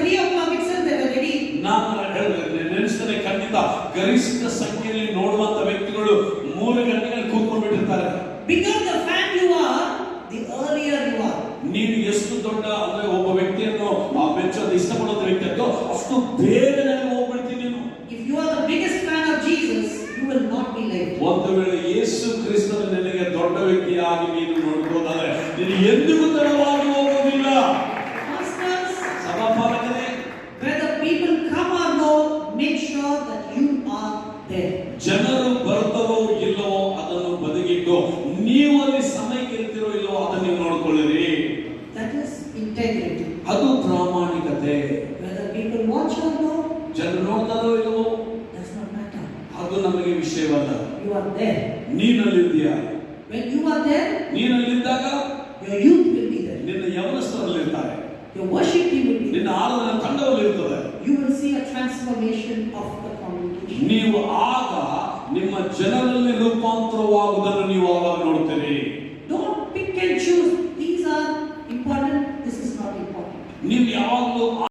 3 o'clock itself they were ready. ನಾನು ನೆನೆಸ್ತೇನೆ, ಖಂಡಿತ ಗರಿಷ್ಠ ಸಂಖ್ಯೆಯಲ್ಲಿ ನೋಡುವಂತ ವ್ಯಕ್ತಿಗಳು 3 ಗಂಟೆಗಳಲ್ಲಿ ಕೂತ್ಕೊಂಡ್ಬಿಟ್ಟಿರ್ತಾರೆ. Bigger the fan you are, the earlier you are. ನೀವು ಎಷ್ಟು ದೊಡ್ಡ ಅಂದ್ರೆ ಒಬ್ಬ ವ್ಯಕ್ತಿಯನ್ನು ಮೆಚ್ಚೋದು ಇಷ್ಟಪಡೋದು ವ್ಯಕ್ತಿ ಅದು ಅಷ್ಟು ಬೇಗನೆ ಹೋಗ್ಬಿಡ್ತೀನಿ ನೀನು. If you are the biggest fan of Jesus, you will not be late. ಒಂದು ವೇಳೆ ಯೇಸು ಕ್ರಿಸ್ತನ ನಿನಗೆ ದೊಡ್ಡ ವ್ಯಕ್ತಿಯಾಗಿ ನೀನು ನೋಡ್ಬೋದಾದ್ರೆ ನೀನು ಎಂದಿಗೂ ತಡವಾಗಿ ಹೋಗೋದಿಲ್ಲ. Pastors, ಸಭಾಪಾಲಕರೇ, whether people come or no, make sure that you are there. ಜನರು ಬರ್ತಾರೋ ಇಲ್ಲವೋ ಅದನ್ನು ಬದಿಗಿಟ್ಟು ನೀವು ಅಲ್ಲಿ ಸಮಯಕ್ಕೆ ಇರ್ತಿರೋ ಇಲ್ಲವೋ ಅದನ್ನು ನೀವು ನೋಡ್ಕೊಳ್ಳಿರಿ. That is integrity. ಅದು ಪ್ರಾಮಾಣಿಕತೆ. Whether people watch or no, ಜನರು ನೋಡ್ತಾರೋ ಇಲ್ಲವೋ does not matter. ಅದು ನಮಗೆ ವಿಷಯವಲ್ಲ. You are there. ನೀನಲ್ಲಿದ್ದೀಯಾ? When you are there, ನೀನಲ್ಲಿದ್ದಾಗ your youth will be there. ನಿನ್ನ ಯೌವನಸ್ಥರಲ್ಲಿರ್ತಾರೆ, Your worship team will be ನಿನ್ನ there. Aradhana ತಂಡವಲ್ಲಿರ್ತದೆ. You will see a transformation of the congregation. ನೀವು ಆಗ ನಿಮ್ಮ ಜನರಲ್ಲಿ ರೂಪಾಂತರವಾಗುವುದನ್ನು ನೀವು ಆಗ